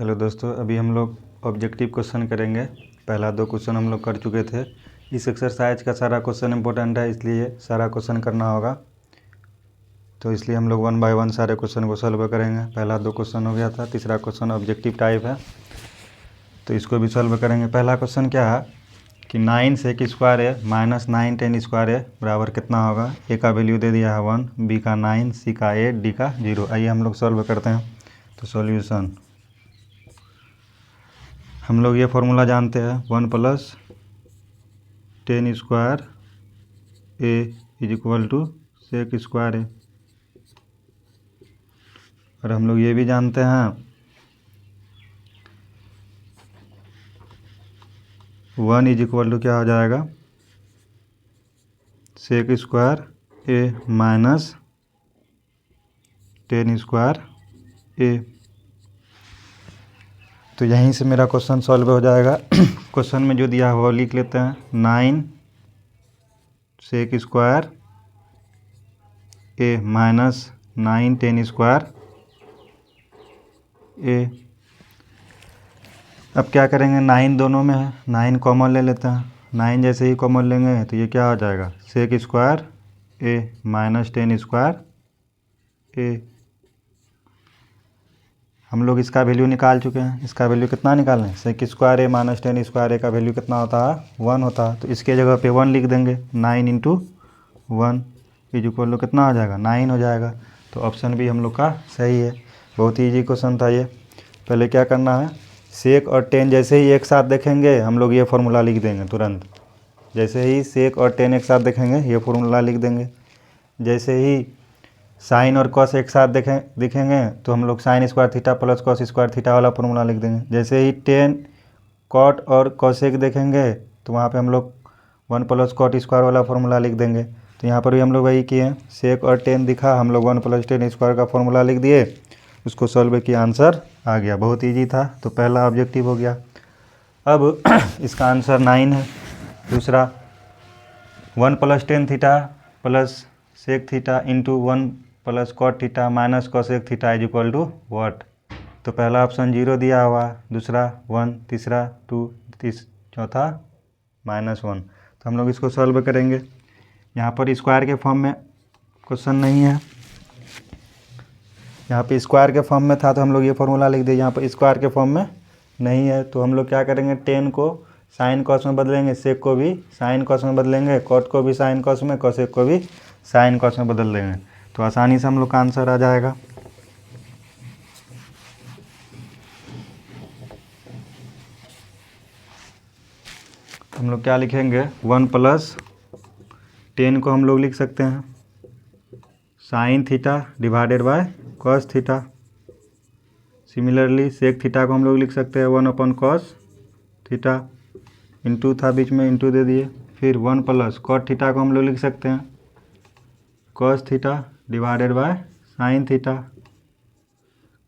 Hello दोस्तों, अभी हम लोग ऑब्जेक्टिव क्वेश्चन करेंगे। पहला 2 क्वेश्चन हम लोग कर चुके थे। इस एक्सरसाइज का सारा क्वेश्चन इंपॉर्टेंट है, इसलिए सारा क्वेश्चन करना होगा। तो इसलिए हम लोग 1 बाय 1 सारे क्वेश्चन को सॉल्व करेंगे। पहला 2 क्वेश्चन हो गया था, तीसरा क्वेश्चन ऑब्जेक्टिव टाइप है, तो इसको भी सॉल्व करेंगे। पहला क्वेश्चन क्या है कि 9 सेक स्क्वायर है माइनस 9 10 स्क्वायर है बराबर कितना होगा। ए का वैल्यू दे दिया है 1, बी का 9, सी का 8, डी का 0। आइए हम लोग सॉल्व करते हैं। तो सॉल्यूशन हम लोग ये फॉर्मूला जानते हैं, 1 plus 10 square A is equal to sec square A. और हम लोग ये भी जानते हैं 1 इज इक्वल टू क्या हो जाएगा, सेक स्क्वायर ए माइनस 10 स्क्वायर ए। तो यहीं से मेरा क्वेश्चन सॉल्व हो जाएगा। क्वेश्चन में जो दिया है वो लिख लेते हैं, 9 सेक square A minus 9 10 square A. अब क्या करेंगे, 9 दोनों में है, 9 कॉमन ले लेते हैं। 9 जैसे ही कॉमन लेंगे तो ये क्या हो जाएगा, सेक square A minus 10 square A. हम लोग इसका वैल्यू निकाल चुके हैं। इसका वैल्यू कितना निकालना है, सेक स्क्वायर ए माइनस 10 स्क्वायर ए का वैल्यू कितना होता है, 1 होता है। तो इसके जगह पे 1 लिख देंगे, 9 इंटू 1 इज इक्वल टू कितना हो जाएगा, 9 हो जाएगा। तो ऑप्शन भी हम लोग का सही है। बहुत ही ईजी क्वेश्चन था ये। पहले क्या करना है, सेक और 10 जैसे ही एक साथ देखेंगे हम लोग ये फार्मूला लिख देंगे तुरंत। जैसे ही सेक और 10 एक साथ देखेंगे ये फार्मूला लिख देंगे। जैसे ही साइन और कॉस एक साथ दिखेंगे तो हम लोग sign square theta plus cos square theta वाला फार्मूला लिख देंगे। जैसे ही 10 कॉट और कॉसेक देखेंगे तो वहाँ पे हम लोग 1 प्लस कॉट स्क्वायर वाला फार्मूला लिख देंगे। तो यहाँ पर भी हम लोग वही किए, सेक और 10 दिखा, हम लोग 1 प्लस 10 स्क्वायर का फार्मूला लिख दिए, उसको सॉल्व किया, आंसर आ गया। बहुत ईजी था। तो पहला ऑब्जेक्टिव हो गया। अब इसका आंसर 9 है। दूसरा 1 plus 10 theta plus sec theta into 1 plus cot theta minus cosec theta is equal to what. तो पहला ऑप्शन 0 दिया हुआ, दूसरा 1, तीसरा 2, चौथा -1। तो हम लोग इसको सॉल्व करेंगे। यहाँ पर स्क्वायर के फॉर्म में क्वेश्चन नहीं है, यहाँ पे स्क्वायर के फॉर्म में था तो हम लोग ये फार्मूला लिख दिए। यहाँ पर स्क्वायर के फॉर्म में नहीं है तो हम लोग क्या करेंगे, 10 को साइन कॉस में बदलेंगे, सेक को भी साइन कॉस में बदलेंगे, कॉट को भी साइन कॉस में, कॉसेक को भी साइन कॉस में बदल देंगे। तो आसानी से हम लोग का आंसर आ जाएगा। हम लोग क्या लिखेंगे, 1 प्लस 10 को हम लोग लिख सकते हैं sine theta divided by cos theta. Similarly sec theta को हम लोग लिख सकते हैं 1 अपॉन कॉस थीटा, इंटू था बीच में, इंटू दे दिए। फिर 1 प्लस कॉट थीटा को हम लोग लिख सकते हैं cos theta divided by sine theta.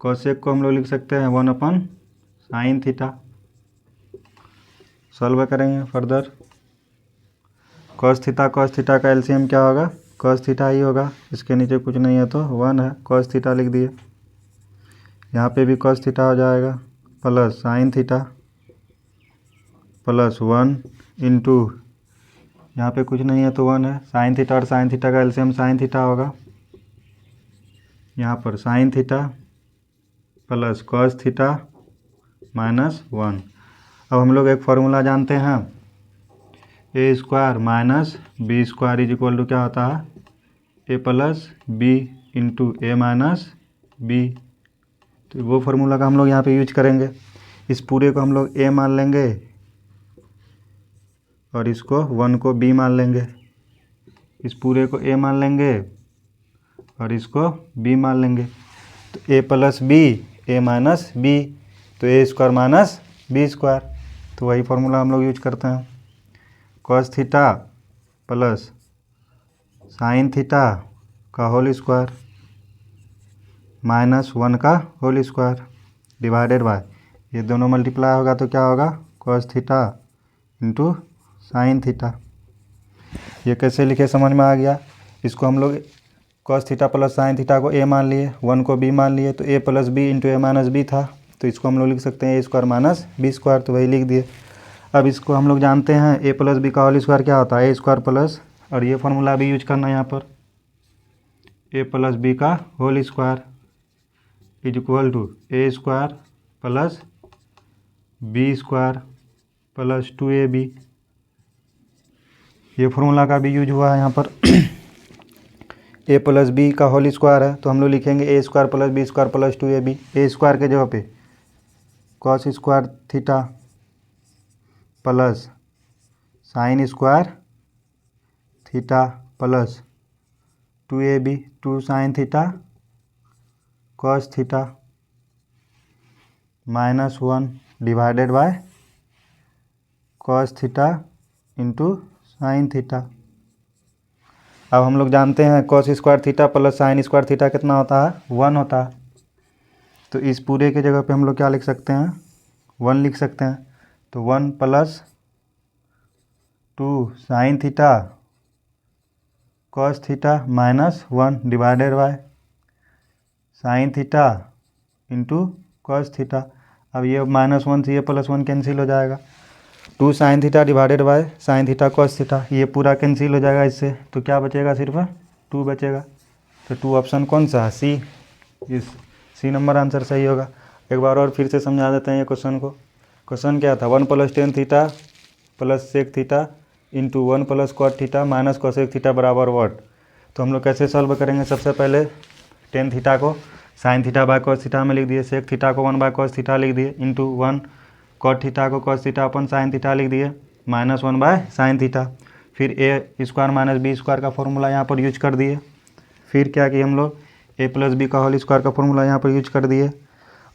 Cosec को हम लोग लिख सकते हैं 1 अपॉन साइन थीटा। सॉल्व करेंगे फर्दर। कॉस थीटा का एलसीएम क्या होगा, कॉस थीटा ही होगा। इसके नीचे कुछ नहीं है तो 1 है, कॉस थीटा लिख दिए। यहाँ पे भी कॉस थीटा हो जाएगा plus sine theta plus 1 into, यहाँ पे कुछ नहीं है तो 1 है। साइन थीटा और साइन थीटा का एलसीएम साइन थीटा होगा। यहाँ पर sine theta plus cos theta -1। अब हम लोग एक फार्मूला जानते हैं, A square minus B square is equal to क्या होता है, A plus B into A minus B. तो वो फार्मूला का हम लोग यहाँ पे यूज करेंगे। इस पूरे को हम लोग ए मान लेंगे और इसको 1 को बी मान लेंगे। इस पूरे को ए मान लेंगे और इसको बी मान लेंगे। तो ए प्लस बी, ए माइनस बी, तो ए स्क्वायर माइनस बी स्क्वायर। तो वही फार्मूला हम लोग यूज करते हैं, cos theta plus sine theta का होल स्क्वायर -1 का होल स्क्वायर डिवाइडेड बाय, ये दोनों मल्टीप्लाई होगा तो क्या होगा, cos theta into sine theta. ये कैसे लिखे समझ में आ गया। इसको हम लोग cos theta plus sine theta को ए मान लिए, 1 को बी मान लिए, तो ए plus B into A minus B था। तो इसको हम लोग लिख सकते हैं A square minus B square, तो वही लिख दिए। अब इसको हम लोग जानते हैं ए प्लस बी का होल स्क्वायर क्या होता है, ए स्क्वायर प्लस, और ये फार्मूला भी यूज करना है यहाँ पर, ए प्लस बी का whole square is equal to A square plus B square plus 2ab। ये फार्मूला का भी यूज हुआ है यहाँ पर। ए प्लस बी का होल स्क्वायर है तो हम लोग लिखेंगे A square plus B square plus 2ab। A square के जगह पे cos square theta plus sine square theta plus 2ab, 2 sine theta cos theta -1 divided by cos theta into sine theta. अब हम लोग जानते हैं cos square theta plus sine square theta कितना होता है, 1 होता है। तो इस पूरे के जगह पे हम लोग क्या लिख सकते हैं, 1 लिख सकते हैं। तो 1 plus 2 sine theta cos theta -1 divided by sine theta into cos theta. अब ये -1 से ये +1 कैंसिल हो जाएगा। 2 sine theta divided by sine theta cos theta, ये पूरा कैंसिल हो जाएगा इससे, तो क्या बचेगा, सिर्फ 2 बचेगा। तो 2 ऑप्शन कौन सा है, सी। इस सी नंबर आंसर सही होगा। एक बार और फिर से समझा देते हैं ये क्वेश्चन को। क्वेश्चन क्या था, 1 + tan theta plus sec theta into 1 + cot theta minus cosec theta बराबर व्हाट। तो हम लोग कैसे सॉल्व करेंगे, सबसे पहले tan थीटा को sine theta by cos theta में लिख दिए, सेक थीटा को 1 बाय कॉस थीटा लिख दिए, इंटू 1 कॉट थीटा को कॉस थीटा अपन साइन थीटा लिख दिए, -1 बाय साइन थीटा। फिर ए स्क्वायर माइनस बी स्क्वायर का फॉर्मूला यहाँ पर यूज कर दिए। फिर क्या किए हम लोग, ए प्लस बी का होल स्क्वायर का फॉर्मूला यहाँ पर यूज कर दिए,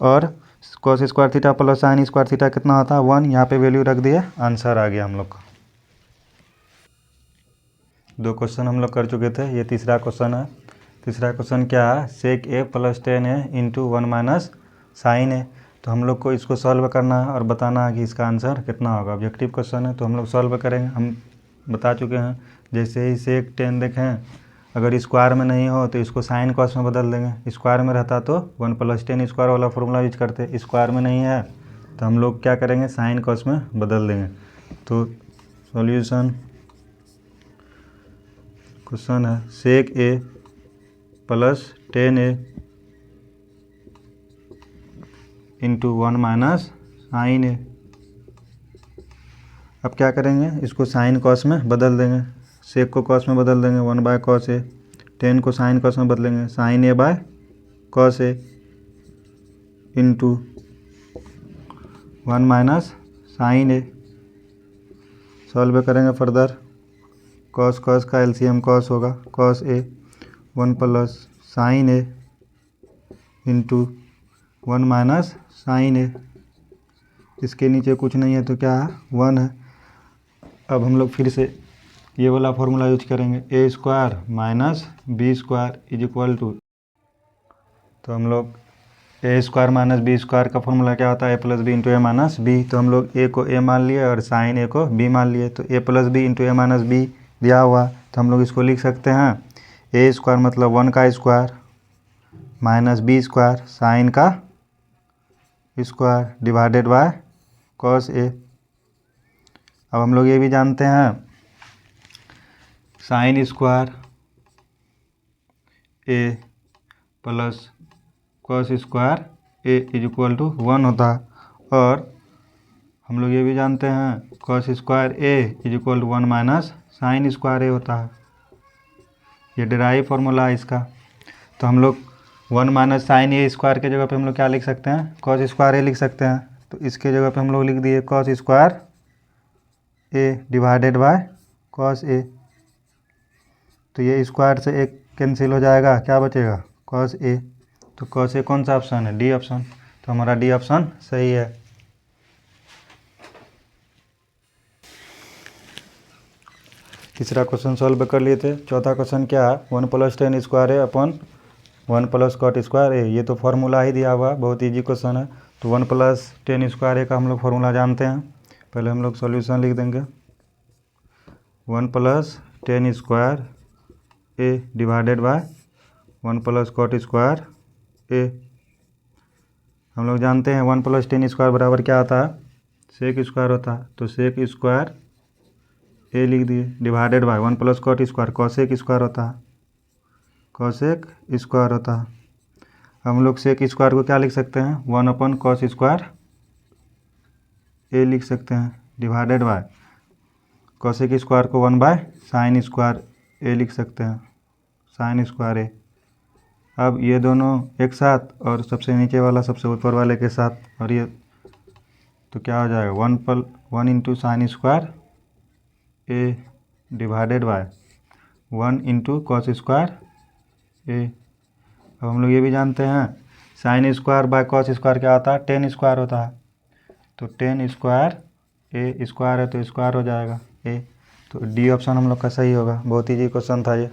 और cos square theta plus sine square theta कितना होता है, 1, यहाँ पे वैल्यू रख दिए, आंसर आ गया हम लोग का। 2 क्वेश्चन हम लोग कर चुके थे, ये तीसरा क्वेश्चन है। तीसरा क्वेश्चन क्या है, सेक ए प्लस tan ए इंटू 1 माइनस साइन ए। तो हम लोग को इसको सॉल्व करना है और बताना है कि इसका आंसर कितना होगा। ऑब्जेक्टिव क्वेश्चन है तो हम लोग सॉल्व करेंगे। हम बता चुके हैं, जैसे ही सेक tan देखें, अगर स्क्वायर में नहीं हो तो इसको साइन कॉस में बदल देंगे। स्क्वायर में रहता तो 1 + tan स्क्वायर वाला फॉर्मूला यूज करते, स्क्वायर में नहीं है तो हम लोग क्या करेंगे, साइन कॉस में बदल देंगे। तो सॉल्यूशन क्वेश्चन है, सेक ए प्लस tan ए इंटू 1 माइनस साइन ए। अब क्या करेंगे, इसको साइन कॉस में बदल देंगे, सेक को कॉस में बदल देंगे 1 बाय कॉस ए, tan को साइन कॉस में बदलेंगे sine A by cos A into 1 minus sine A. Solve करेंगे फर्दर, कॉस कॉस का एलसीएम कॉस होगा, cos A 1 plus sine A into 1 minus sine A. इसके नीचे कुछ नहीं है तो क्या है, 1 है। अब हम लोग फिर से ये वाला फॉर्मूला यूज करेंगे, A square minus B square is equal to, तो हम लोग A square minus B square का फॉर्मूला क्या होता है, A plus B into A minus B. तो हम लोग ए को ए मान लिए और साइन ए को बी मान लिए, तो ए plus B into A minus B दिया हुआ, तो हम लोग इसको लिख सकते हैं, ए स्क्वायर मतलब 1 का square minus B square sine का square divided by cos A. अब हम लोग ये भी जानते हैं, sine square A plus cos square A is equal to 1 होता है, और हम लोग ये भी जानते हैं cos square A is equal to 1 minus sine square A होता है। ये डेराइव फार्मूला है इसका। तो हम लोग 1 माइनस साइन ए स्क्वायर के जगह पे हम लोग क्या लिख सकते हैं, कॉस स्क्वायर ए लिख सकते हैं। तो इसके जगह पे हम लोग लिख दिए cos square A divided by cos A. तो ये स्क्वायर से एक कैंसिल हो जाएगा, क्या बचेगा, कॉस ए। तो कॉस ए कौन सा ऑप्शन है, डी ऑप्शन। तो हमारा डी ऑप्शन सही है। तीसरा क्वेश्चन सॉल्व कर लिए थे। चौथा क्वेश्चन क्या है, 1 + tan स्क्वायर ए अपन 1 + cot स्क्वायर ए। ये तो फार्मूला ही दिया हुआ, बहुत ईजी क्वेश्चन है। तो 1 + tan स्क्वायर ए का हम लोग फार्मूला जानते हैं। पहले हम लोग सॉल्यूशन लिख देंगे, 1 + tan square A divided by 1 + cot square A. हम लोग जानते हैं 1 + tan स्क्वायर बराबर क्या आता है, सेक स्क्वायर होता है। तो सेक स्क्वायर ए लिख दिए divided by 1 + cot square cosec square होता है, कॉसेक स्क्वायर होता है। हम लोग सेक स्क्वायर को क्या लिख सकते हैं, 1/cos स्क्वायर ए लिख सकते हैं डिवाइडेड बाय कॉसेक स्क्वायर को 1/sin स्क्वायर ए लिख सकते हैं, sin स्क्वायर ए। अब ये दोनों एक साथ और सबसे नीचे वाला सबसे ऊपर वाले के साथ, और ये तो क्या हो जाएगा 1 × sin square A divided by 1 × cos square A. अब हम लोग ये भी जानते हैं sin square by cos square क्या होता है, tan स्क्वायर होता है। तो tan स्क्वायर ए स्क्वायर है तो स्क्वायर हो जाएगा ए। तो डी ऑप्शन हम लोग का सही होगा। बहुत ईजी क्वेश्चन था ये।